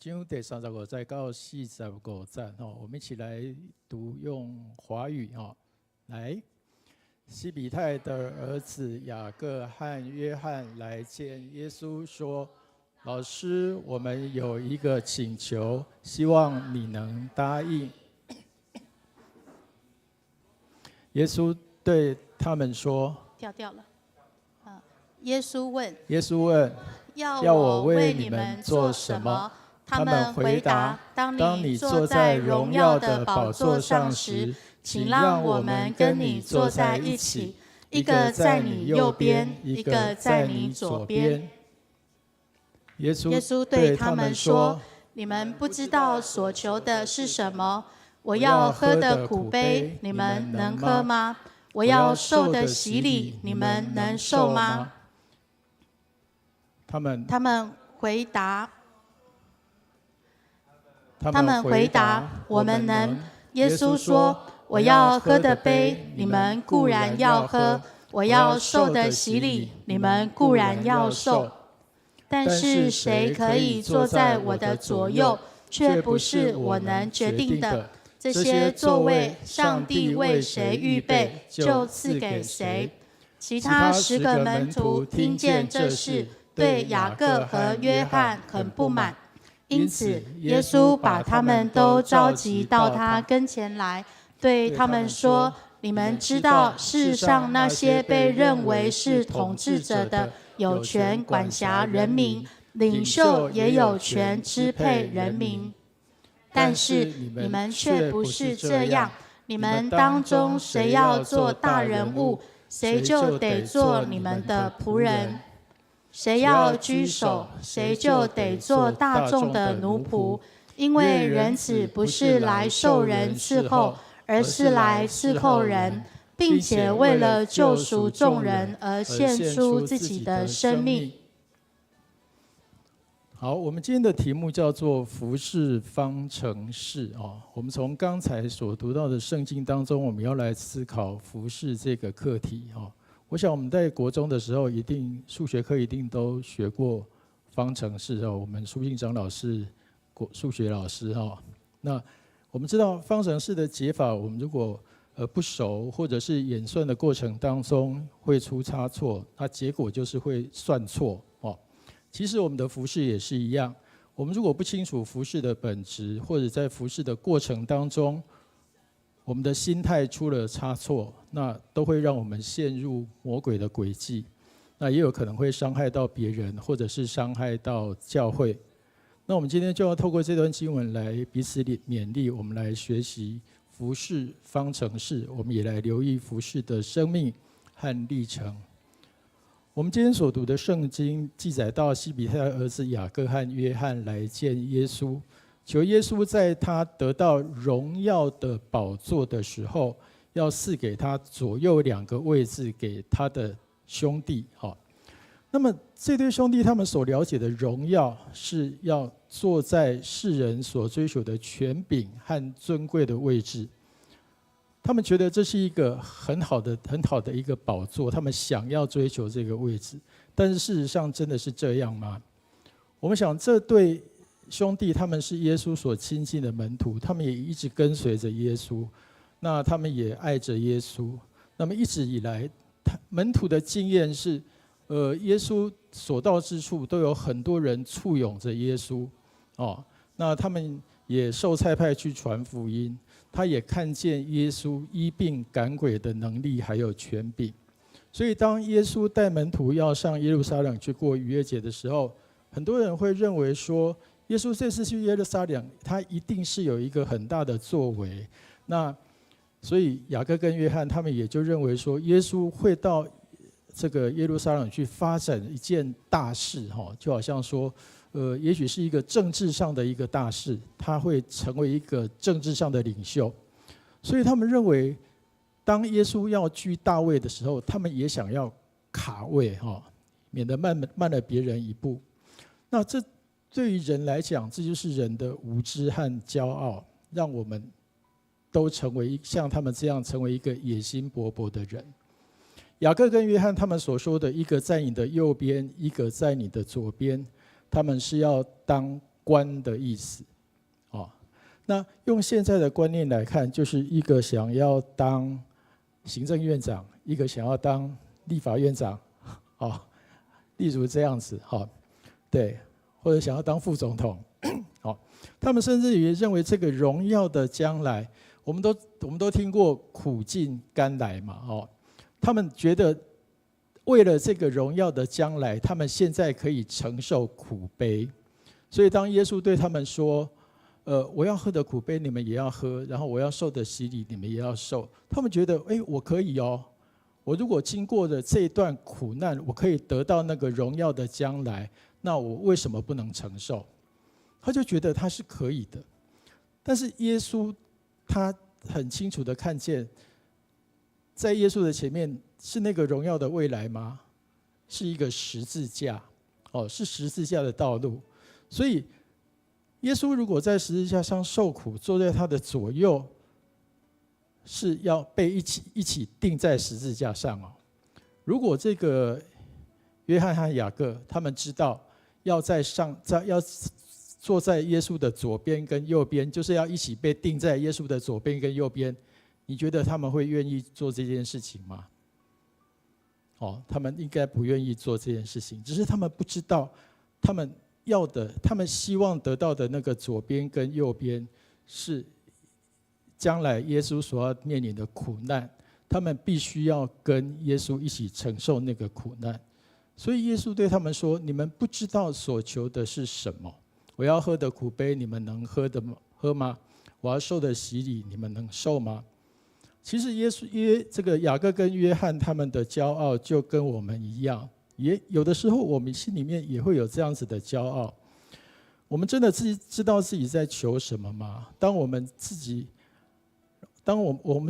进入第35节到45节，我们一起来读用华语来。西比泰的儿子雅各和约翰来见耶稣，说：“老师，我们有一个请求，希望你能答应。”耶稣对他们说：“掉了。耶稣问：要我为你们做什么？”他们回答：“当你坐在荣耀的宝座上时，请让我们跟你坐在一起，一个在你右边，一个在你左边。”耶稣对他们说：“你们不知道所求的是什么。我要喝的苦杯，你们能喝吗？我要受的洗礼，你们能受吗？”他们回答：“我们能。”耶稣说：“我要喝的杯，你们固然要喝；我要受的洗礼，你们固然要受。但是谁可以坐在我的左右，却不是我能决定的。这些座位，上帝为谁预备，就赐给谁。”其他10个门徒听见这事，对雅各和约翰很不满。因此，耶稣把他们都召集到他跟前来，对他们说：“你们知道，世上那些被认为是统治者的，有权管辖人民，领袖也有权支配人民。但是你们却不是这样。你们当中谁要做大人物，谁就得做你们的仆人。谁要居首，谁就得做大众的奴仆。因为人子不是来受人伺候，而是来伺候人，并且为了救赎众人而献出自己的生命。”好，我们今天的题目叫做服事方程式我们从刚才所读到的圣经当中，我们要来思考服事这个课题我想我们在国中的时候，数学课一定都学过方程式我们苏信长老师数学老师那我们知道方程式的解法，我们如果不熟，或者是演算的过程当中会出差错，那结果就是会算错其实我们的服事也是一样，我们如果不清楚服事的本质，或者在服事的过程当中，我们的心态出了差错，那都会让我们陷入魔鬼的诡计，那也有可能会伤害到别人，或者是伤害到教会。那我们今天就要透过这段经文来彼此勉励，我们来学习服事方程式，我们也来留意服事的生命和历程。我们今天所读的圣经记载到西比泰的儿子雅各和约翰来见耶稣，求耶稣在他得到荣耀的宝座的时候，要赐给他左右2个位置给他的兄弟那么这对兄弟他们所了解的荣耀，是要坐在世人所追求的权柄和尊贵的位置。他们觉得这是一个很好的一个宝座，他们想要追求这个位置，但是事实上真的是这样吗？我们想这对兄弟他们是耶稣所亲近的门徒，他们也一直跟随着耶稣，那他们也爱着耶稣。那么一直以来，门徒的经验是，耶稣所到之处都有很多人簇拥着耶稣那他们也受差派去传福音。他也看见耶稣医病赶鬼的能力还有权柄，所以当耶稣带门徒要上耶路撒冷去过逾越节的时候，很多人会认为说，耶稣这次去耶路撒冷，他一定是有一个很大的作为。那所以雅各跟约翰他们也就认为说，耶稣会到这个耶路撒冷去发展一件大事就好像说也许是一个政治上的一个大事，他会成为一个政治上的领袖，所以他们认为，当耶稣要居大位的时候，他们也想要卡位免得慢了别人一步。那这对于人来讲，这就是人的无知和骄傲，让我们都成为像他们这样成为一个野心勃勃的人。雅各跟约翰他们所说的，一个在你的右边，一个在你的左边，他们是要当官的意思。那用现在的观念来看，就是一个想要当行政院长，一个想要当立法院长，例如这样子，对，或者想要当副总统，他们甚至于认为这个荣耀的将来，我们都听过苦尽甘来嘛，他们觉得为了这个荣耀的将来，他们现在可以承受苦悲，所以当耶稣对他们说，我要喝的苦杯你们也要喝，然后我要受的洗礼你们也要受。他们觉得，我可以哦，我如果经过了这一段苦难，我可以得到那个荣耀的将来，那我为什么不能承受？他就觉得他是可以的。但是耶稣他很清楚的看见，在耶稣的前面是那个荣耀的未来吗？是一个十字架，是十字架的道路。所以耶稣如果在十字架上受苦，坐在他的左右，是要被一起钉在十字架上。如果这个约翰和雅各他们知道要坐在耶稣的左边跟右边，就是要一起被钉在耶稣的左边跟右边，你觉得他们会愿意做这件事情吗？他们应该不愿意做这件事情，只是他们不知道他们要的，他们希望得到的那个左边跟右边，是将来耶稣所要面临的苦难，他们必须要跟耶稣一起承受那个苦难。所以耶稣对他们说：“你们不知道所求的是什么。我要喝的苦杯，你们能喝吗？我要受的洗礼，你们能受吗？”其实这个雅各跟约翰他们的骄傲就跟我们一样。也有的时候，我们心里面也会有这样子的骄傲。我们真的知道自己在求什么吗？当我们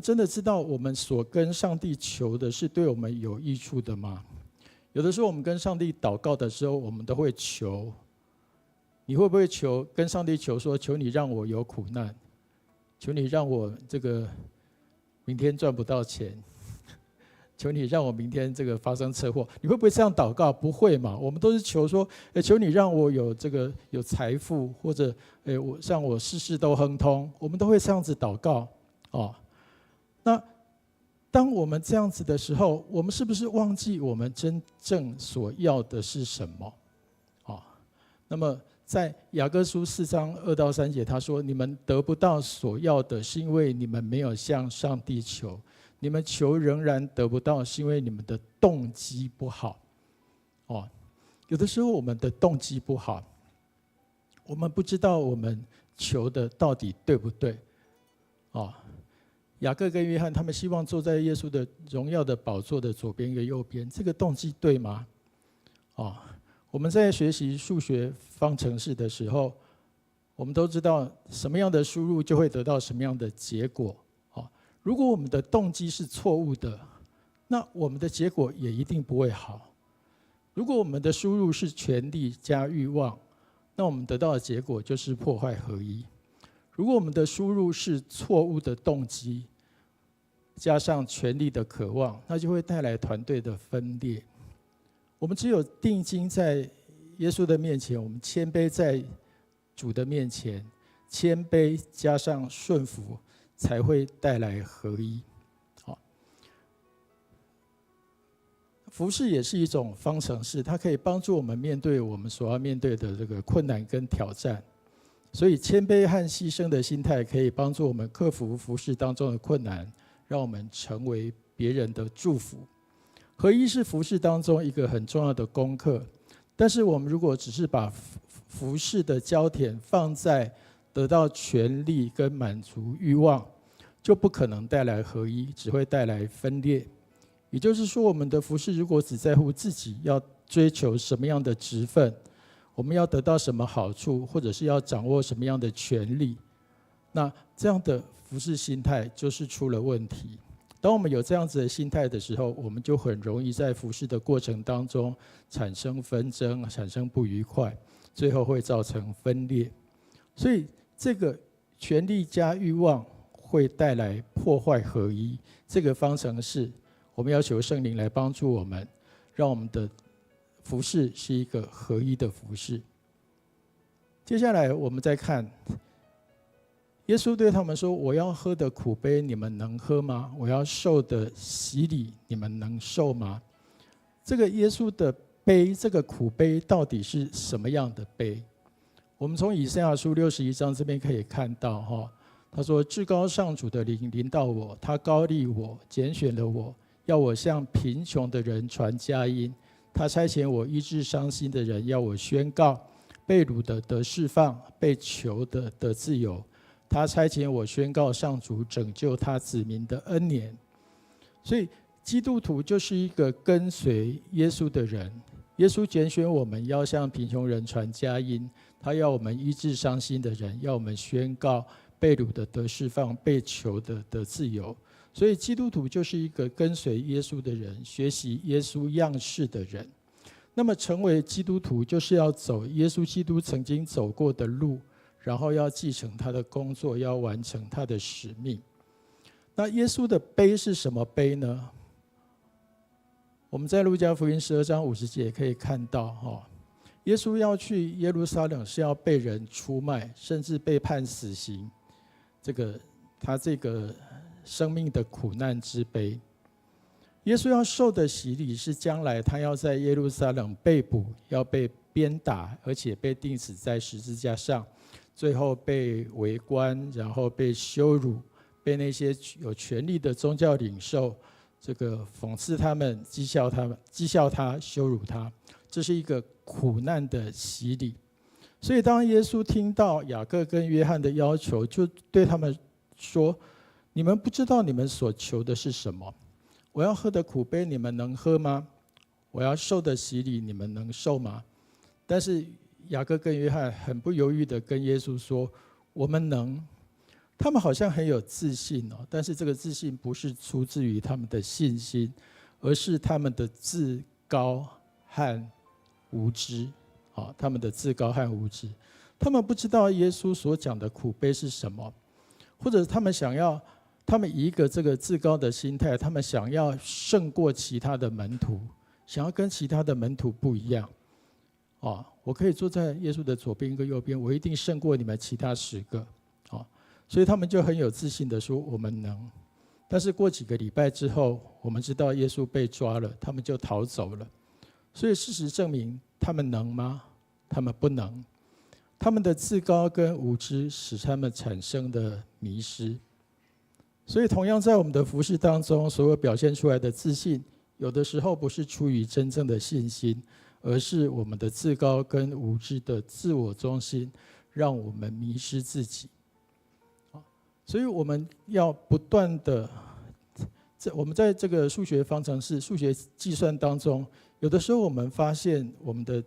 真的知道我们所跟上帝求的是对我们有益处的吗？有的时候，我们跟上帝祷告的时候，我们都会求。你会不会跟上帝求说：“求你让我有苦难，求你让我这个明天赚不到钱。”求你让我明天这个发生车祸，你会不会这样祷告？不会嘛？我们都是求说，求你让我有财富，或者让我事事都亨通，我们都会这样子祷告。那当我们这样子的时候，我们是不是忘记我们真正所要的是什么？那么在雅各书4章2到3节，他说：“你们得不到所要的，是因为你们没有向上帝求。你们求仍然得不到，是因为你们的动机不好。”有的时候我们的动机不好，我们不知道我们求的到底对不对。雅各跟约翰他们希望坐在耶稣的荣耀的宝座的左边跟右边，这个动机对吗？我们在学习数学方程式的时候，我们都知道什么样的输入就会得到什么样的结果。如果我们的动机是错误的，那我们的结果也一定不会好。如果我们的输入是权力加欲望，那我们得到的结果就是破坏合一。如果我们的输入是错误的动机，加上权力的渴望，那就会带来团队的分裂。我们只有定睛在耶稣的面前，我们谦卑在主的面前，谦卑加上顺服，才会带来合一。服事也是一种方程式，它可以帮助我们面对我们所要面对的这个困难跟挑战。所以谦卑和牺牲的心态可以帮助我们克服服事当中的困难，让我们成为别人的祝福。合一是服事当中一个很重要的功课，但是我们如果只是把服事的焦点放在得到权力跟满足欲望，就不可能带来合一，只会带来分裂。也就是说，我们的服事如果只在乎自己要追求什么样的职分，我们要得到什么好处，或者是要掌握什么样的权利，那这样的服事心态就是出了问题。当我们有这样子的心态的时候，我们就很容易在服事的过程当中产生纷争，产生不愉快，最后会造成分裂。所以这个权力加欲望会带来破坏合一，这个方程式我们要求圣灵来帮助我们，让我们的服事是一个合一的服事。接下来我们再看，耶稣对他们说：“我要喝的苦杯，你们能喝吗？我要受的洗礼，你们能受吗？”这个耶稣的杯，这个苦杯到底是什么样的杯？我们从以赛亚书61章这边可以看到，他说：“至高上主的灵临到我，他膏立我，拣选了我，要我向贫穷的人传佳音。他差遣我医治伤心的人，要我宣告被掳的得释放，被囚的得自由。他差遣我宣告上主拯救他子民的恩年。”所以基督徒就是一个跟随耶稣的人。耶稣拣选我们要向贫穷人传佳音，他要我们医治伤心的人，要我们宣告被掳的得释放，被囚的得自由。所以基督徒就是一个跟随耶稣的人，学习耶稣样式的人。那么成为基督徒就是要走耶稣基督曾经走过的路，然后要继承他的工作，要完成他的使命。那耶稣的杯是什么杯呢？我们在路加福音12章50节可以看到，耶稣要去耶路撒冷是要被人出卖，甚至被判死刑，他这个生命的苦难之杯。耶稣要受的洗礼是将来他要在耶路撒冷被捕，要被鞭打，而且被钉死在十字架上，最后被围观，然后被羞辱，被那些有权力的宗教领袖讽刺他们，讥笑他，羞辱他。这是一个苦难的洗礼。所以当耶稣听到雅各跟约翰的要求，就对他们说：“你们不知道你们所求的是什么。我要喝的苦杯，你们能喝吗？我要受的洗礼，你们能受吗？”但是雅各跟约翰很不犹豫地跟耶稣说：“我们能。”他们好像很有自信，但是这个自信不是出自于他们的信心，而是他们的自高和无知。他们的自高和无知，他们不知道耶稣所讲的苦杯是什么，或者他们以一个这个自高的心态，他们想要胜过其他的门徒，想要跟其他的门徒不一样。我可以坐在耶稣的左边跟右边，我一定胜过你们其他10个。所以他们就很有自信的说：“我们能。”但是过几个礼拜之后，我们知道耶稣被抓了，他们就逃走了。所以事实证明，他们能吗？他们不能。他们的自高跟无知使他们产生的迷失。所以同样在我们的服事当中，所有表现出来的自信，有的时候不是出于真正的信心，而是我们的自高跟无知的自我中心，让我们迷失自己。所以我们要不断的，我们在这个数学方程式、数学计算当中，有的时候我们发现我们的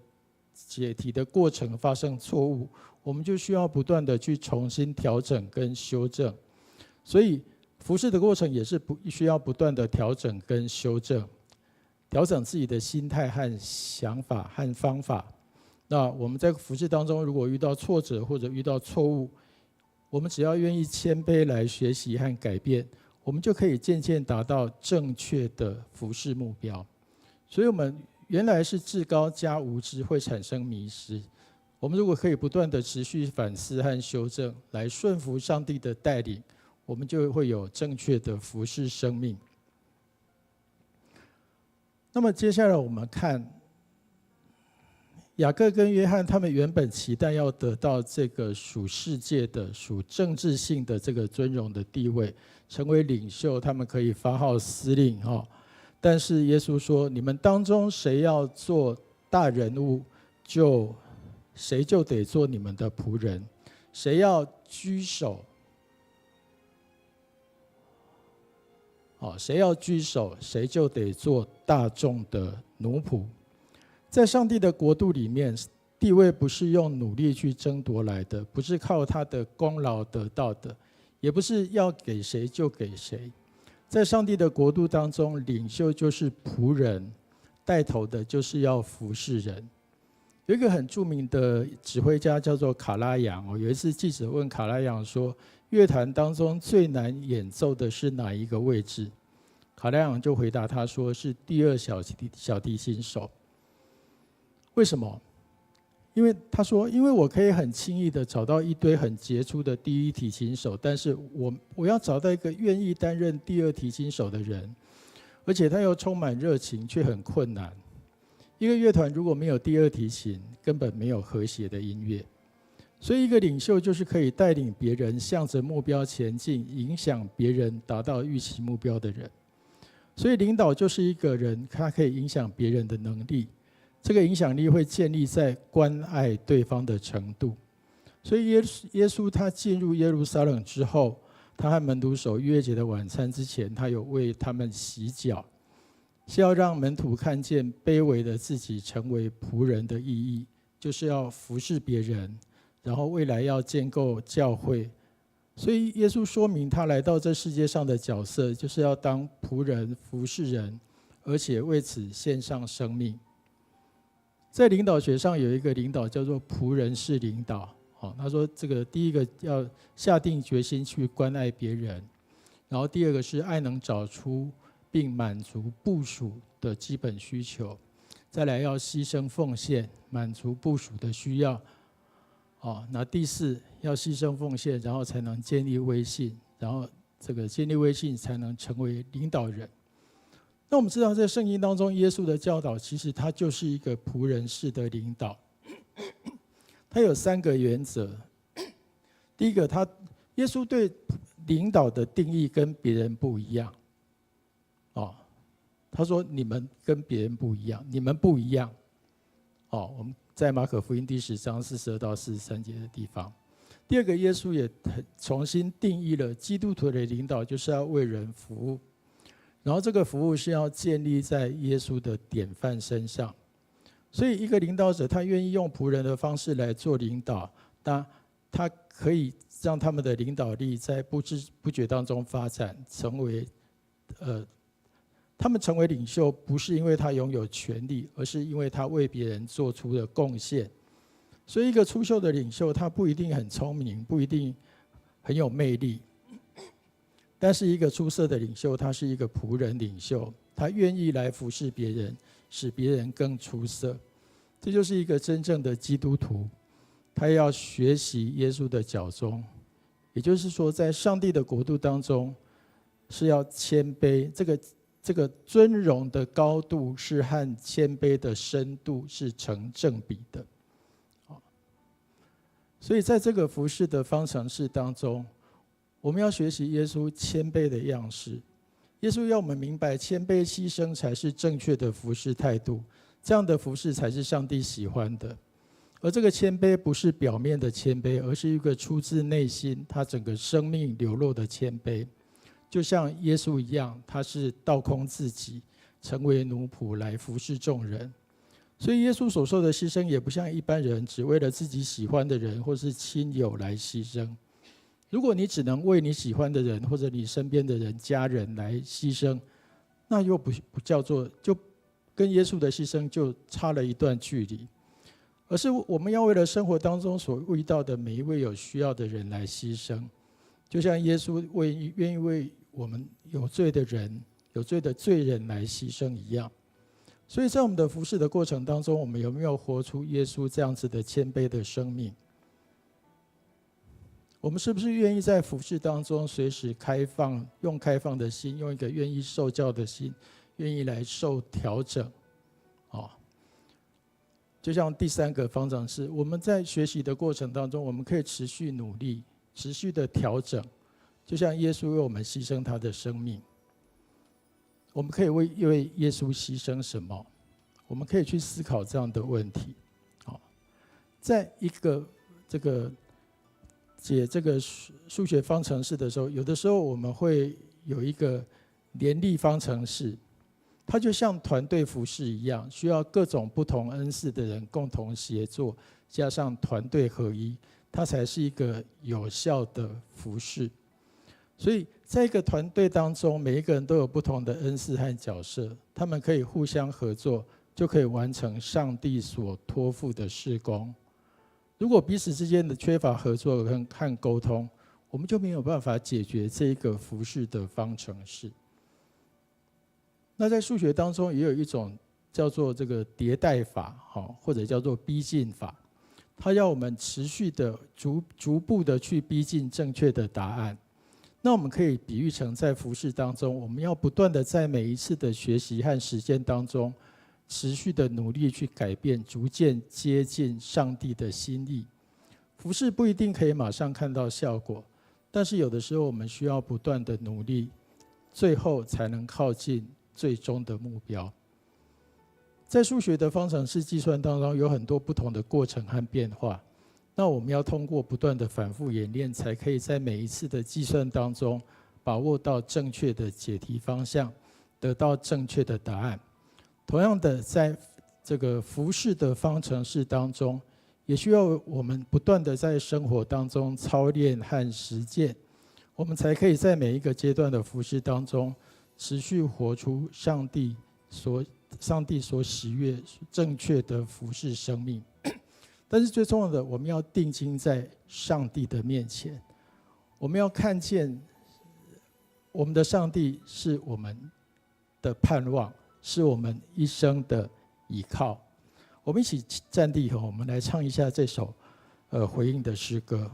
解题的过程发生错误，我们就需要不断的去重新调整跟修正。所以服事的过程也是需要不断的调整跟修正，调整自己的心态和想法和方法。那我们在服事当中，如果遇到挫折或者遇到错误，我们只要愿意谦卑来学习和改变，我们就可以渐渐达到正确的服事目标。所以我们原来是至高加无知会产生迷失，我们如果可以不断的持续反思和修正，来顺服上帝的带领，我们就会有正确的服事生命。那么接下来我们看雅各跟约翰，他们原本期待要得到这个属世界的、属政治性的这个尊荣的地位，成为领袖，他们可以发号施令。但是耶稣说：“你们当中谁要做大人物，谁就得做你们的仆人；谁要居首，谁就得做大众的奴仆。”在上帝的国度里面，地位不是用努力去争夺来的，不是靠他的功劳得到的，也不是要给谁就给谁。在上帝的国度当中，领袖就是仆人，带头的就是要服侍人。有一个很著名的指挥家叫做卡拉扬，有一次记者问卡拉扬说：“乐团当中最难演奏的是哪一个位置？”卡拉扬就回答他说：“是第2小提琴手。”为什么？因为他说，因为我可以很轻易的找到一堆很杰出的第一提琴手，但是我要找到一个愿意担任第二提琴手的人，而且他又充满热情，却很困难。一个乐团如果没有第二提琴，根本没有和谐的音乐。所以一个领袖就是可以带领别人向着目标前进，影响别人达到预期目标的人。所以领导就是一个人他可以影响别人的能力，这个影响力会建立在关爱对方的程度。所以耶稣他进入耶路撒冷之后，他和门徒守逾越节的晚餐之前，他有为他们洗脚，是要让门徒看见卑微的自己成为仆人的意义，就是要服侍别人，然后未来要建构教会。所以耶稣说明他来到这世界上的角色，就是要当仆人服侍人，而且为此献上生命。在领导学上有一个领导叫做仆人式领导。他说这个第一个要下定决心去关爱别人，然后第二个是爱能找出并满足部属的基本需求，再来要牺牲奉献，满足部属的需要。那第四要牺牲奉献，然后才能建立威信，然后这个建立威信才能成为领导人。那我们知道在圣经当中，耶稣的教导其实他就是一个仆人式的领导。他有3个原则。第一个，耶稣对领导的定义跟别人不一样。他说你们跟别人不一样，你们不一样。我们在马可福音第10章42到43节的地方。第二个，耶稣也重新定义了基督徒的领导就是要为人服务，然后这个服务是要建立在耶稣的典范身上。所以一个领导者他愿意用仆人的方式来做领导，他可以让他们的领导力在不知不觉当中发展，他们成为领袖不是因为他拥有权力，而是因为他为别人做出了贡献。所以一个出秀的领袖他不一定很聪明，不一定很有魅力，但是一个出色的领袖他是一个仆人领袖，他愿意来服侍别人，使别人更出色。这就是一个真正的基督徒，他要学习耶稣的脚踪。也就是说在上帝的国度当中是要谦卑，这个尊荣的高度是和谦卑的深度是成正比的。所以在这个服事的方程式当中，我们要学习耶稣谦卑的样式。耶稣要我们明白，谦卑牺牲才是正确的服事态度，这样的服事才是上帝喜欢的。而这个谦卑不是表面的谦卑，而是一个出自内心，他整个生命流露的谦卑。就像耶稣一样，他是倒空自己，成为奴仆来服侍众人。所以耶稣所受的牺牲也不像一般人只为了自己喜欢的人或是亲友来牺牲。如果你只能为你喜欢的人或者你身边的人、家人来牺牲，那又不叫做，就跟耶稣的牺牲就差了一段距离。而是我们要为了生活当中所遇到的每一位有需要的人来牺牲，就像耶稣愿意为我们有罪的人、有罪的罪人来牺牲一样。所以在我们的服事的过程当中，我们有没有活出耶稣这样子的谦卑的生命？我们是不是愿意在服事当中随时开放，用开放的心，用一个愿意受教的心，愿意来受调整？就像第3个方程式，我们在学习的过程当中，我们可以持续努力，持续的调整，就像耶稣为我们牺牲他的生命。我们可以为耶稣牺牲什么？我们可以去思考这样的问题。在一个解这个数学方程式的时候，有的时候我们会有一个联立方程式，它就像团队服事一样，需要各种不同恩赐的人共同协作，加上团队合一，它才是一个有效的服事。所以在一个团队当中，每一个人都有不同的恩赐和角色，他们可以互相合作，就可以完成上帝所托付的事工。如果彼此之间的缺乏合作和沟通，我们就没有办法解决这一个服事的方程式。那在数学当中也有一种叫做这个迭代法，或者叫做逼近法。他要我们持续的逐步的去逼近正确的答案。那我们可以比喻成在服事当中，我们要不断的在每一次的学习和实践当中，持续的努力去改变，逐渐接近上帝的心意。服事不一定可以马上看到效果，但是有的时候我们需要不断的努力，最后才能靠近最终的目标。在数学的方程式计算当中，有很多不同的过程和变化。那我们要通过不断的反复演练，才可以在每一次的计算当中把握到正确的解题方向，得到正确的答案。同样的，在这个服事的方程式当中，也需要我们不断的在生活当中操练和实践，我们才可以在每一个阶段的服事当中，持续活出上帝所喜悦正确的服事生命。但是最重要的，我们要定睛在上帝的面前，我们要看见我们的上帝是我们的盼望，是我们一生的依靠。我们一起站立后，我们来唱一下这首回应的诗歌。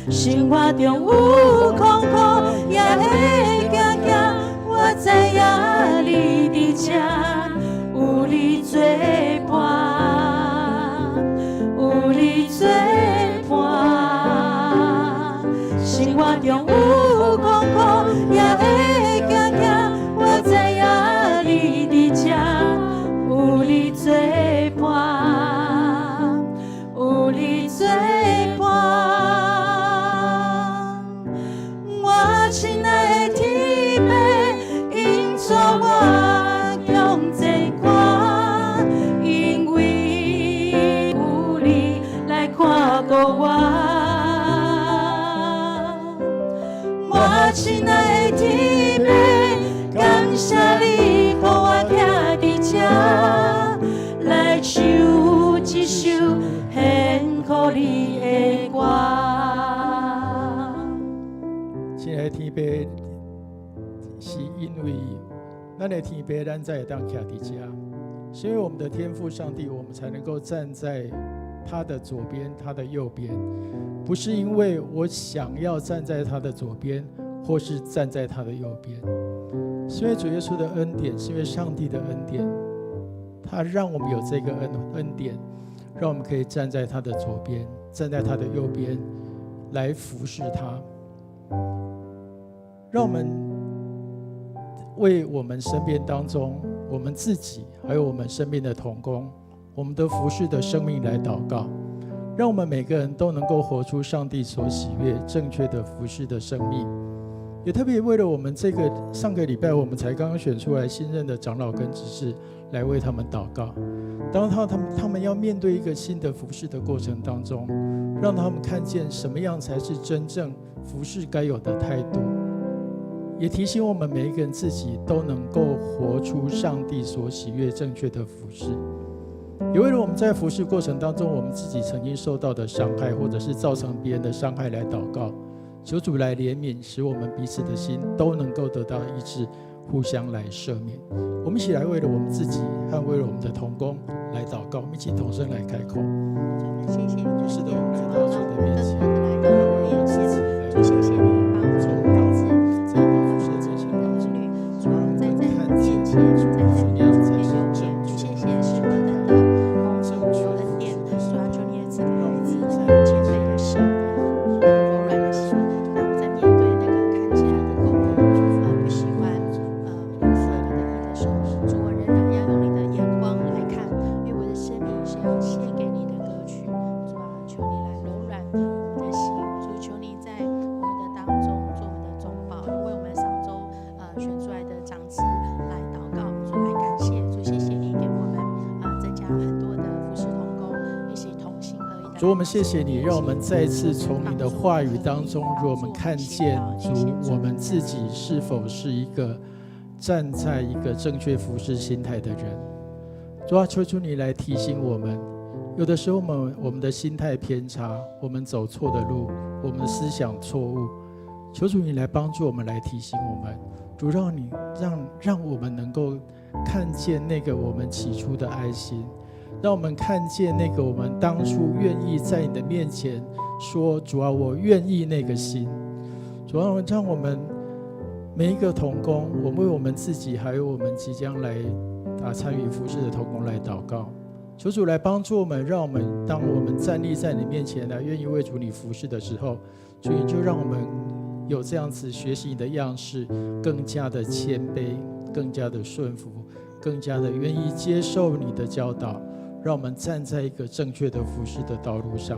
生活中有困苦，也会行行，我知影你伫这，有你作伴，有你作伴。生活中有困苦，也会行行，我知影你伫这，有你作伴，有你作伴。亲爱的天父，因助我向前看，因为有你来看顾我。我亲爱的天父，感谢你，予我听。一首献给你的歌。亲爱的天父，是因为咱的天父，咱才会当徛伫这，是因为我们的天父上帝，我们才能够站在他的左边，他的右边，不是因为我想要站在他的左边，或是站在他的右边，是因为主耶稣的恩典，是因为上帝的恩典，他让我们有这个恩典，让我们可以站在他的左边，站在他的右边，来服侍他，让我们为我们身边当中，我们自己，还有我们身边的同工，我们的服侍的生命来祷告，让我们每个人都能够活出上帝所喜悦、正确的服侍的生命。也特别为了我们这个上个礼拜我们才刚刚选出来新任的长老跟执事，来为他们祷告。当他们要面对一个新的服侍的过程当中，让他们看见什么样才是真正服侍该有的态度。也提醒我们每一个人自己都能够活出上帝所喜悦正确的服事，也为了我们在服事过程当中我们自己曾经受到的伤害，或者是造成别人的伤害来祷告，求主来怜悯，使我们彼此的心都能够得到医治，互相来赦免。我们一起来为了我们自己和为了我们的同工来祷告，我们一起同声来开口。谢谢你，是的，我们来到主的面前，来到我的面前，主谢谢你帮助孩子这样的服侍这些儿女，主在面前，主在你的左边右边，主谢谢是何等的有恩典，主要求你也赐给孩子谦卑的心，柔软的心，让我在面对那个看起来不公平、不喜欢不顺你的意的时候，主我仍然要用你的眼光来看，因为我的生命是要献给你的歌曲，主啊，求你来柔软我的心，主求你在我们的当中做我们的中保，也为我们上周选出来的长子来祷告，主来感谢，主谢谢你给我们增加很多的服侍同工，一起同心合一的。主，我们谢谢你，让我们再次从你的话语当中，让我们看见主我们自己是否是一个站在一个正确服侍心态的人。主啊，求主你来提醒我们，有的时候我们的心态偏差，我们走错的路，我们的思想错误，求主你来帮助我们，来提醒我们。主，让我们能够看见那个我们起初的爱心，让我们看见那个我们当初愿意在你的面前说主啊，我愿意那个心。主啊，让我们每一个同工，我们为我们自己还有我们即将来参与服事的同工来祷告，求主来帮助我们，让我们当我们站立在你面前来愿意为主你服事的时候，主你就让我们有这样子学习你的样式，更加的谦卑，更加的顺服，更加的愿意接受你的教导，让我们站在一个正确的服事的道路上。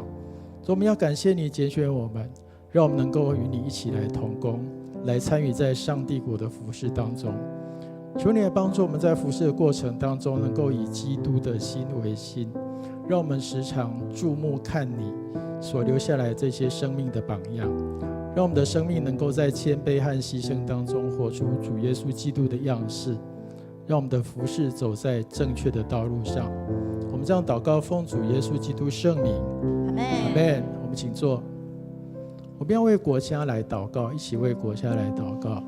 所以我们要感谢你拣选我们，让我们能够与你一起来同工，来参与在上帝国的服事当中。求你来帮助我们在服事的过程当中，能够以基督的心为心，让我们时常注目看你所留下来这些生命的榜样，让我们的生命能够在谦卑和牺牲当中活出主耶稣基督的样式，让我们的服事走在正确的道路上。我们这样祷告，奉主耶稣基督圣名，阿们。阿们。我们请坐。我们要为国家来祷告，一起为国家来祷告。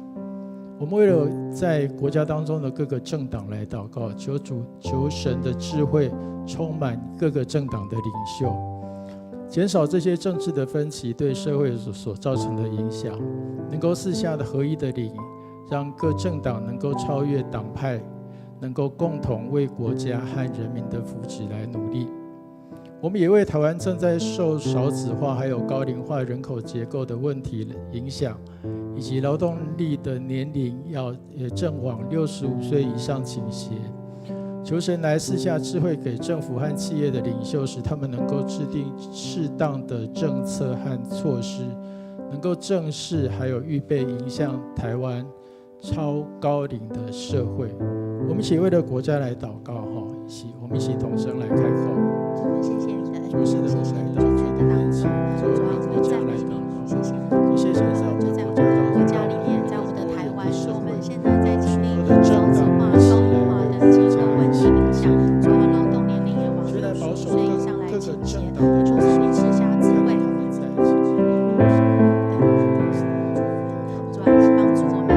我们为了在国家当中的各个政党来祷告，求神的智慧充满各个政党的领袖，减少这些政治的分歧对社会所造成的影响，能够四下的合一的领，让各政党能够超越党派，能够共同为国家和人民的福祉来努力。我们也为台湾正在受少子化还有高龄化人口结构的问题影响，以及劳动力的年龄也正往65岁以上倾斜，求神来赐下智慧给政府和企业的领袖，使他们能够制定适当的政策和措施，能够正视还有预备迎向台湾超高龄的社会。我们一起为了国家来祷告，我们一起同声来开口。谢谢你的恩典，谢谢你正确的当中，主啊，我们赞美你，谢谢你，谢谢你在我们国家里面，在我们的台湾，我们现在在经历少子化、高龄化的结构问题影响，主啊，劳动年龄也往65岁以上情节，求主你赐下智慧，主啊，你帮助我们。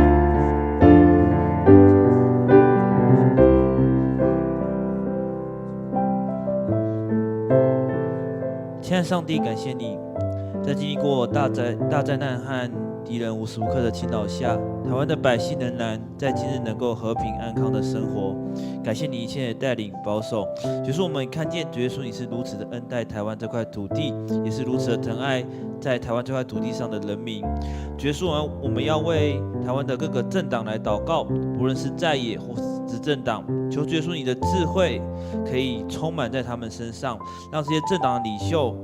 亲爱的上帝，感谢你，在经历过大灾难和敌人无时无刻的侵扰下，台湾的百姓仍然在今日能够和平安康的生活。感谢你一切的带领保守，就是我们看见主耶稣你是如此的恩待台湾这块土地，也是如此的疼爱在台湾这块土地上的人民。主耶稣，我们要为台湾的各个政党来祷告，不论是在野或执政党，求主耶稣你的智慧可以充满在他们身上，让这些政党的领袖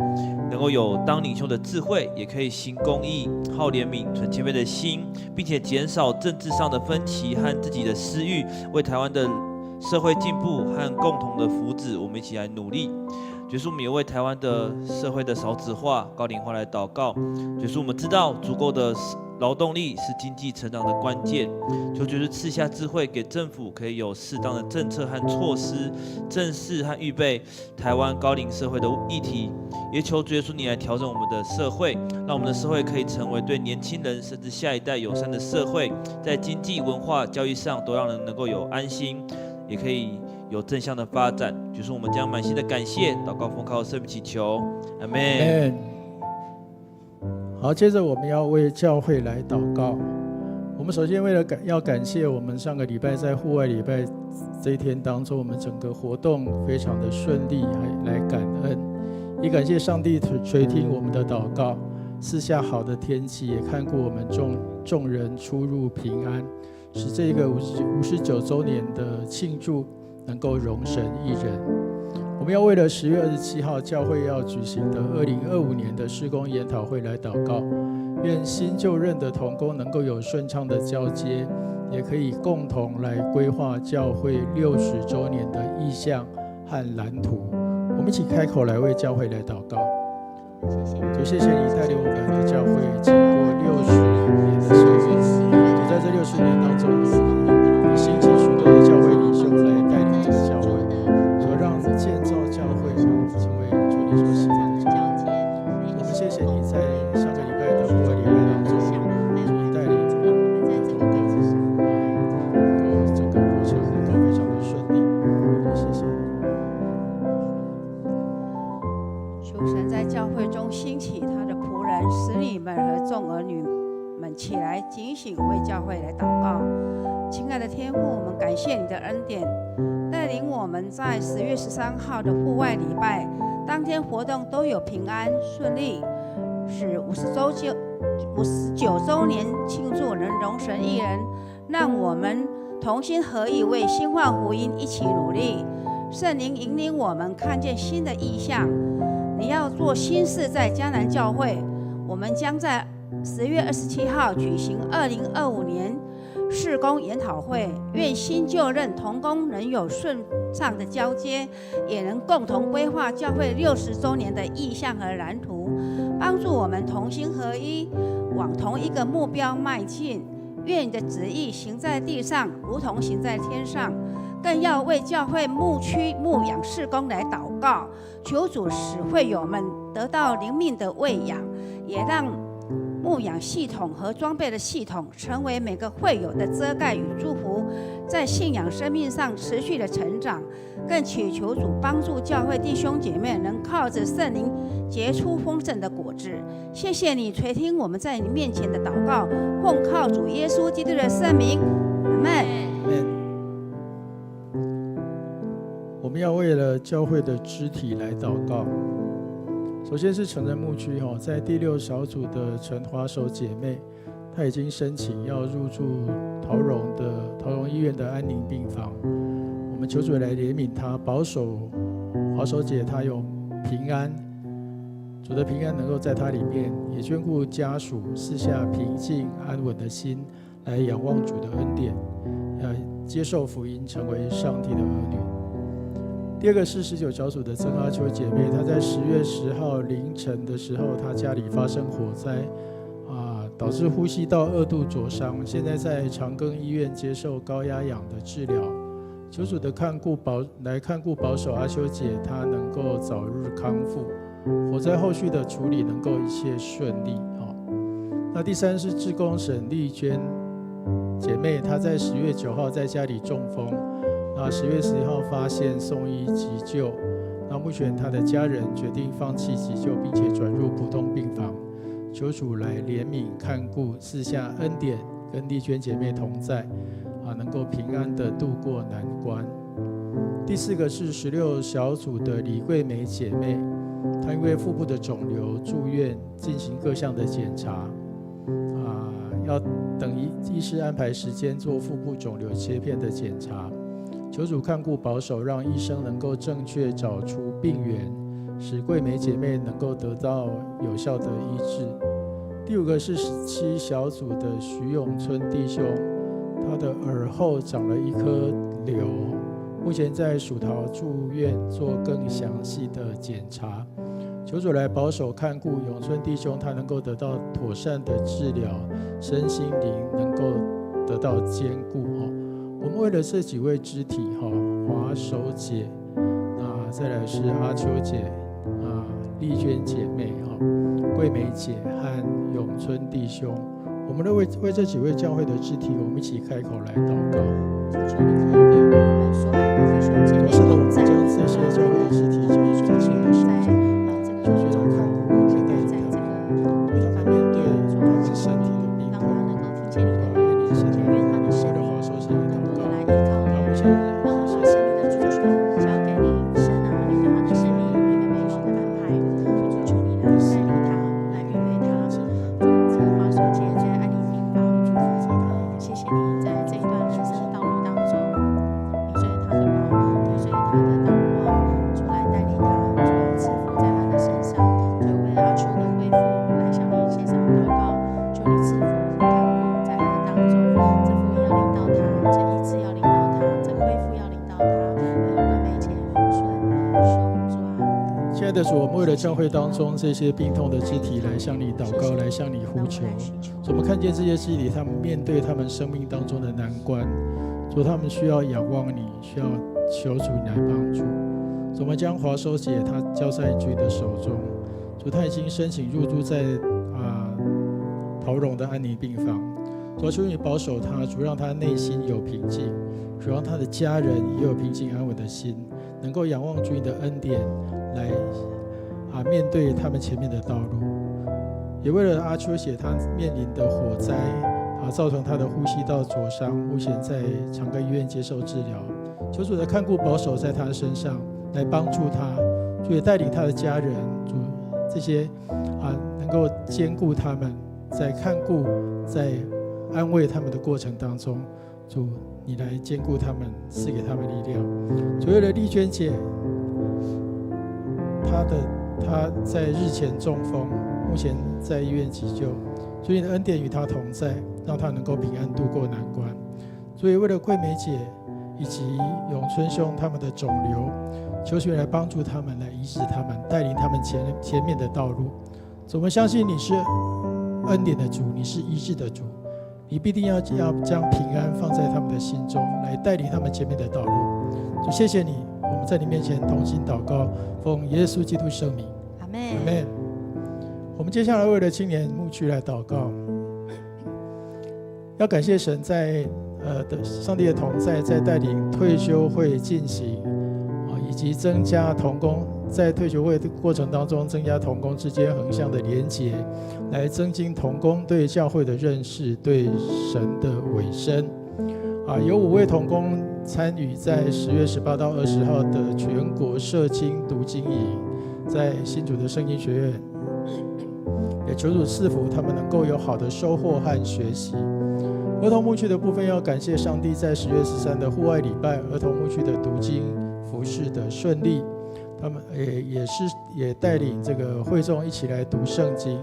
能够有当领袖的智慧，也可以行公义、好怜悯、存谦卑的心，并且减少政治上的分歧和自己的私欲，为台湾的社会进步和共同的福祉，我们一起来努力。主耶稣，我们也为台湾的社会的少子化、高龄化来祷告。主耶稣，我们知道足够的劳动力是经济成长的关键，求主耶稣赐下智慧给政府，可以有适当的政策和措施，正视和预备台湾高龄社会的议题。也求主耶稣你来调整我们的社会，让我们的社会可以成为对年轻人甚至下一代友善的社会，在经济、文化、教育上都让人能够有安心，也可以有正向的发展。就是我们将满心的感谢祷告奉靠圣名祈求，阿们。好，接着我们要为教会来祷告。我们首先为了要感谢我们上个礼拜在户外礼拜这一天当中，我们整个活动非常的顺利，还来感恩，也感谢上帝垂听我们的祷告，赐下好的天气，也看顾我们众人出入平安，使这个59周年的庆祝能够荣神益人。我们要为了10月27号教会要举行的2025年的事工研讨会来祷告，愿新就任的同工能够有顺畅的交接，也可以共同来规划教会60周年的意向和蓝图。我们一起开口来为教会来祷告。主，谢谢你带领我们的教会经过60年的岁月，就在这60年当中，你兴起许多的教会领袖来带领这个教会，所让建造教会成为主你所喜欢的教会。我们谢谢你在上个礼拜的户外礼拜当中，你带领我们在这个整个过程能够非常的顺利，谢谢你。求神在教会中兴起他的仆人使女们和众儿女们起来警醒，为教会来祷告。亲爱的天父，我们感谢你的恩典，带领我们在10月13号的户外礼拜当天活动都有平安顺利，使59周年庆祝能荣神益人。让我们同心合意为兴旺福音一起努力。圣灵引领我们看见新的意象，你要做新事在迦南教会。我们将在10月27号举行2025年事工研讨会，愿新就任同工能有顺畅的交接，也能共同规划教会60周年的意向和蓝图，帮助我们同心合一，往同一个目标迈进。愿你的旨意行在地上，如同行在天上。更要为教会牧区牧养事工来祷告，求主使会友们得到灵命的喂养，也让牧养系统和装备的系统成为每个会友的遮盖与祝福，在信仰生命上持续的成长。更祈求主帮助教会弟兄姐妹能靠着圣灵结出丰盛的果子。谢谢你垂听我们在你面前的祷告，奉靠主耶稣基督的圣名，阿们。我们要为了教会的肢体来祷告。首先是成人牧区，在第6小组的陈华守姐妹，她已经申请要入住桃荣医院的安宁病房。我们求主来怜悯她，保守华守姐她有平安，主的平安能够在她里面，也眷顾家属，赐下平静安稳的心，来仰望主的恩典，接受福音，成为上帝的儿女。第二个是19小组的曾阿秋姐妹，她在10月10号凌晨的时候，她家里发生火灾，导致呼吸道2度灼伤，现在在长庚医院接受高压氧的治疗。求主的看顾保守阿修姐，她能够早日康复，火灾后续的处理能够一切顺利。那第三是志工沈丽娟姐妹，她在10月9号在家里中风，那10月11号发现送医急救，那目前她的家人决定放弃急救，并且转入普通病房，求主来怜悯看顾，赐下恩典，跟丽娟姐妹同在，能够平安的度过难关。第4个是16小组的李桂梅姐妹，她因为腹部的肿瘤住院，进行各项的检查，要等医师安排时间做腹部肿瘤切片的检查。求主看顾保守，让医生能够正确找出病源，使桂梅姐妹能够得到有效的医治。第5个是17小组的徐永春弟兄，他的耳后长了一颗瘤，目前在属桃住院做更详细的检查。求主来保守看顾永春弟兄，他能够得到妥善的治疗，身心灵能够得到坚固。我们为了这几位肢体，华手姐，再来是阿秋姐，丽娟姐妹，桂梅姐和永春弟兄，我们都为这几位教会的肢体，我们一起开口来祷告。求你恩典与我们所爱的弟兄姐妹同在，将这些教会的肢体交给主的手中，求主来看顾，来带领他们，对他们面对他们身体的病痛，让他能够听见你的话语，愿他的生命能够来依靠你，让他把生命的主权交给你，神啊，你对他的生命有一个美好的安排，求你来带领他，来预备他，这个华手姐在安宁病房，谢谢你在这一段人生的道路当中，你追他的宝，你追他的祷告，主来带领他，主来赐福在他的身上，就为阿秋的恢复来向你献上祷告，求你赐福看顾在他的当中，这福音要领到他，这医治要领到他，这恢复要领到他，还有桂梅姐、洪顺、兄，主啊，亲爱的主，我们为了教会当中这些病痛的肢体来向你祷告，来向你呼求。我们看见这些肢体，他们面对他们生命当中的难关，主，他们需要仰望你，需要求主来帮助。我们将华手姐她交在主的手中，主，她已经申请入住在桃荣的安宁病房。主，求你保守她，主，让她内心有平静，主，让她的家人也有平静安稳的心，能够仰望主你的恩典来面对他们前面的道路。也为了阿秋姐她面临的火灾造成她的呼吸道灼伤，目前在长庚医院接受治疗。求主的看顾保守在她的身上，来帮助她，主也带领她的家人，主这些能够兼顾他们，在看顾在安慰他们的过程当中，主你来兼顾他们，赐给他们力量。主，为了丽娟姐，她在日前中风，目前在医院急救，主你的恩典与她同在，让她能够平安度过难关。所以为了桂梅姐以及永春兄他们的肿瘤，求主来帮助他们，来医治他们，带领他们前面的道路。我们相信你是恩典的主，你是医治的主，你必定要将平安放在他们的心中，来带领他们前面的道路。主，谢谢你，我们在你面前同心祷告，奉耶稣基督圣名，阿们。阿们。我们接下来为了青年牧区来祷告，要感谢神在上帝的同在，在带领退休会进行以及增加同工，在退休会的过程当中增加同工之间横向的连结，来增进同工对教会的认识，对神的委身。有5位同工参与在10月18到20号的全国社青读经营，在新竹的圣经学院，也求主赐福他们能够有好的收获和学习。儿童牧区的部分，要感谢上帝在10月13的户外礼拜，儿童牧区的读经服事的顺利，他们也带领这个会众一起来读圣经，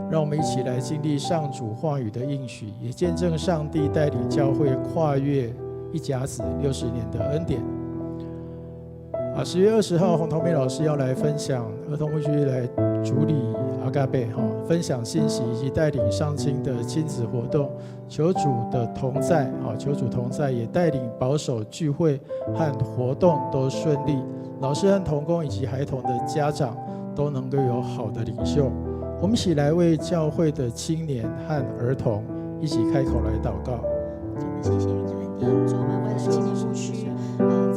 让我们一起来经历上主话语的应许，也见证上帝带领教会跨越一甲子60年的恩典。10月20号，洪同美老师要来分享儿童牧区来主理阿嘎贝分享信息以及带领上青的亲子活动，求主的同在求主同在，也带领保守聚会和活动都顺利，老师和同工以及孩童的家长都能够有好的领袖。我们一起来为教会的青年和儿童一起开口来祷告。真的谢谢你的恩典，主，我们为了青年牧区，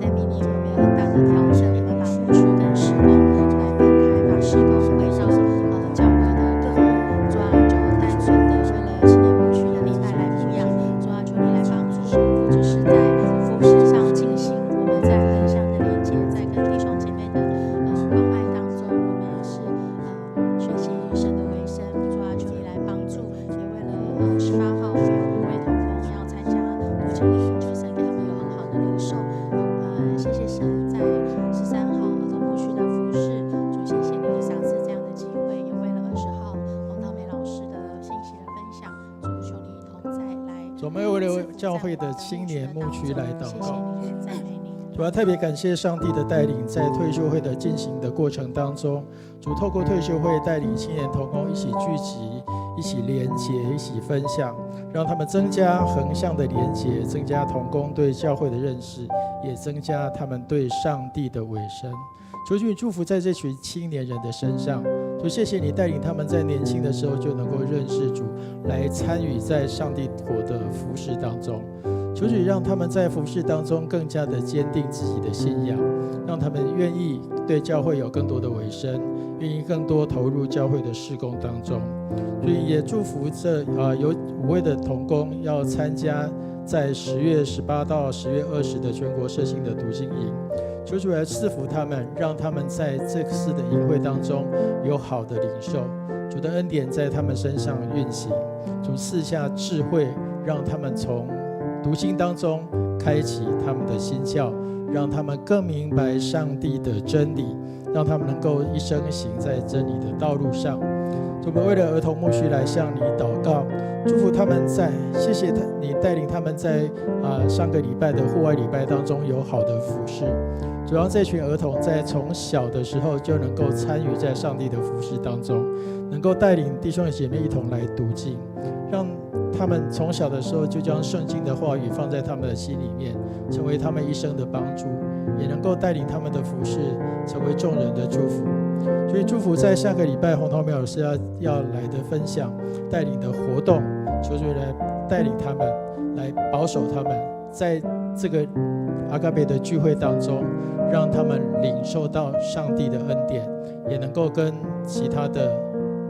在明年我们有很大的调整，我们把牧区跟事工来分开，把事工回到教会的各个，主啊，就单纯的为了青年牧区的礼拜来牧养，主啊，求你来帮助，不只是在服事上进行，我们在横向的连接，在跟弟兄姐妹的关爱当中，我们也是学习神的为生，主啊，求你来帮助，也为了18号有5位同工要参加读经营，求神给他们有很好的领受。谢谢神在13号儿童牧区的服事，主谢谢你赏赐这样的机会，也为了20号洪桃梅老师的信息的分享，主求你同在来。我们为了教会的青年牧区来祷告。谢谢你，赞美你。主要特别感谢上帝的带领，在退休会的进行的过程当中，主透过退休会带领青年同工一起聚集，一起连结，一起分享，让他们增加横向的连结，增加同工对教会的认识，也增加他们对上帝的委身。求主你祝福在这群青年人的身上，主谢谢你带领他们在年轻的时候就能够认识主，来参与在上帝国的服事当中。求主让他们在服事当中更加的坚定自己的信仰，让他们愿意对教会有更多的委身，愿意更多投入教会的事工当中。所以也祝福这有5位的同工要参加在10月18到10月20的全国社青的读经营。求主来赐福他们，让他们在这次的营会当中有好的领受，主的恩典在他们身上运行，主赐下智慧，让他们从读经当中开启他们的心窍，让他们更明白上帝的真理，让他们能够一生行在真理的道路上。我们为了儿童牧区来向你祷告，祝福他们谢谢你带领他们在上个礼拜的户外礼拜当中有好的服事。主要这群儿童在从小的时候就能够参与在上帝的服事当中，能够带领弟兄姐妹一同来读经，让他们从小的时候就将圣经的话语放在他们的心里面，成为他们一生的帮助，也能够带领他们的服事成为众人的祝福。所以祝福在下个礼拜洪桃梅老师要来的分享带领的活动，求主来带领他们，来保守他们，在这个阿嘎贝的聚会当中，让他们领受到上帝的恩典，也能够跟其他的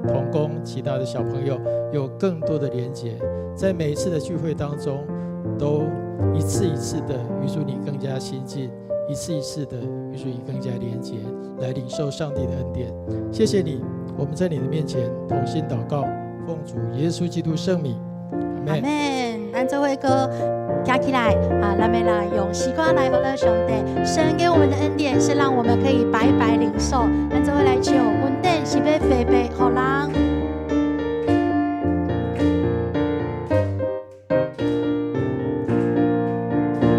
同工、其他的小朋友有更多的连结，在每一次的聚会当中，都一次一次的与主你更加亲近，一次一次的与主你更加连结，来领受上帝的恩典。谢谢你，我们在你的面前同心祷告，奉主耶稣基督圣名，阿们。咱做伙歌站起来咱们来用诗歌来和乐上帝。神给我们的恩典是让我们可以白白领受。咱做伙来唱，稳定是要白白给人。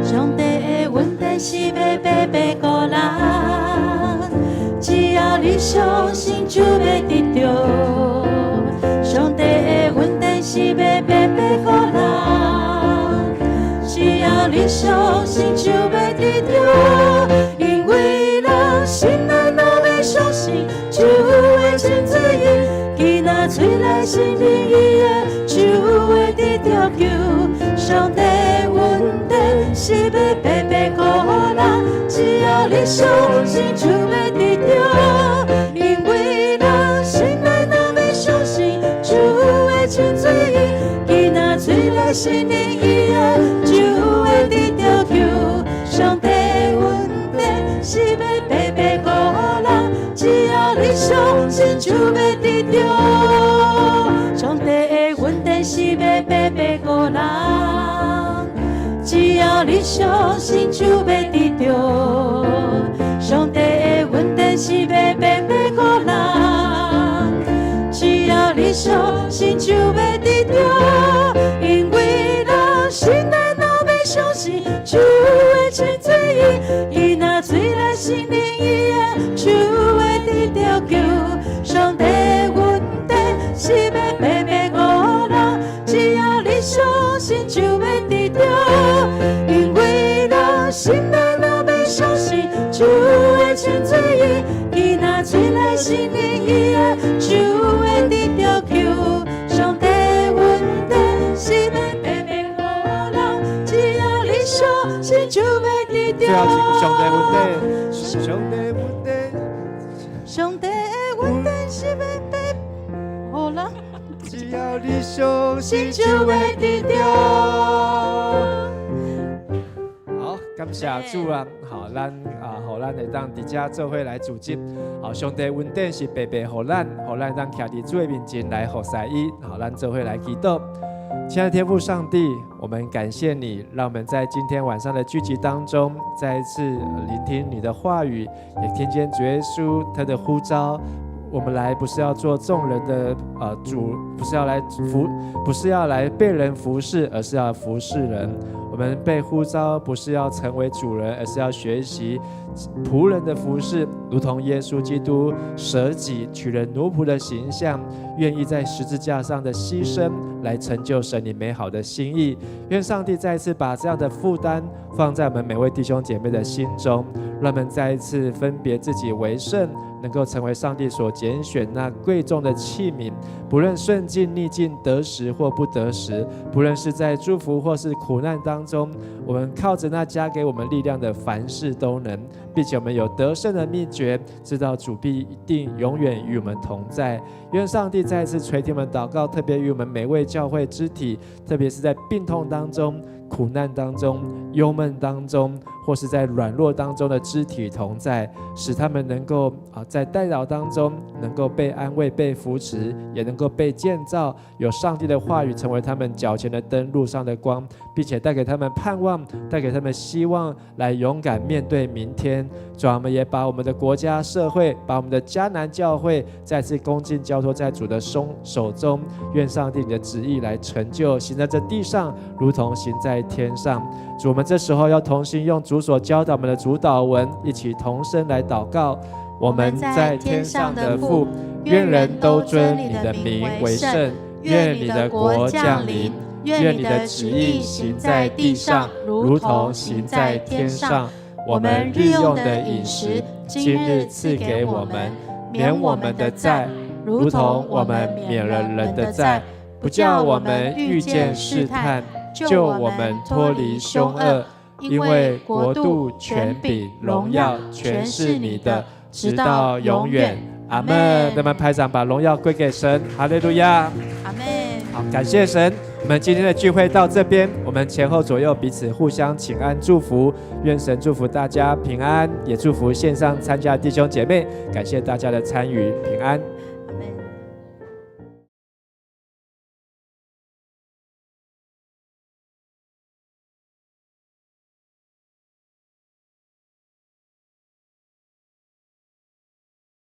上帝的稳定是要白白给人，只要你相信就要得到。上帝的稳定是要白白给人。只要你相信就要得到，因为人心内若要相信，就会真做伊。囡仔嘴来心灵伊的，就会得到救。上帝稳定是要白白给人，只要你相信就要得到，因为人心内若要相信，就会真做伊。囡仔嘴来心灵伊的。上帝稳定是要白白给人，只要你相信就要得到。上帝的稳定是要白白给人，只要你相信就要得到。上帝的稳定是要白白给人，只要你相信就要得到，因为人心内若要相信，就会真做伊，伊若嘴来心里。是你以爱，就会得到救。上帝稳定是要白白给人，只要你相信就会得到。最后是上帝稳定，上帝稳定，上帝的稳定是要白给人，只要你相信就会得到。好，感谢主啊！好，咱互咱会当伫遮做伙来组织。好，上帝稳定是白白互咱当徛伫主的面前来服侍伊。好，咱做伙来祈祷。亲爱的天父上帝，我们感谢你，让我们在今天晚上的聚集当中，再一次聆听你的话语，也听见主耶稣他的呼召。我们来不是要做众人的主，不是要来被人服侍，而是要服侍人。我们被呼召不是要成为主人，而是要学习仆人的服侍，如同耶稣基督舍己取了奴仆的形象，愿意在十字架上的牺牲来成就神你美好的心意。愿上帝再一次把这样的负担放在我们每位弟兄姐妹的心中，让我们再一次分别自己为圣，能够成为上帝所拣选那贵重的器皿，不论顺境逆境，得时或不得时，不论是在祝福或是苦难当中，我们靠着那加给我们力量的，凡事都能，并且我们有得胜的秘诀，知道主必一定永远与我们同在。愿上帝再次垂听我们祷告，特别与我们每位教会肢体，特别是在病痛当中、苦难当中、忧闷当中，或是在软弱当中的肢体同在，使他们能够在代祷当中能够被安慰、被扶持，也能够被建造，有上帝的话语成为他们脚前的灯、路上的光，并且带给他们盼望，带给他们希望，来勇敢面对明天。主啊，我们也把我们的国家社会，把我们的迦南教会再次恭敬交托在主的手中，愿上帝你的旨意来成就，行在这地上如同行在天上。主，我们这时候要同心用主所教导我们的主祷文，一起同声来祷告。我们在天上的父，愿人都尊你的名为圣，愿你的国降临，愿你的旨意行在地上如同行在天上。我们日用的饮食今日赐给我们，免我们的债如同我们免了人的债，不叫我们遇见试探，救我们脱离凶恶。因为国度、权柄、荣耀全是你的，直到永远。阿们。那么拍掌，把荣耀归给神。哈利路亚。阿们。好，感谢神。我们今天的聚会到这边，我们前后左右彼此互相请安祝福，愿神祝福大家平安，也祝福线上参加的弟兄姐妹，感谢大家的参与，平安。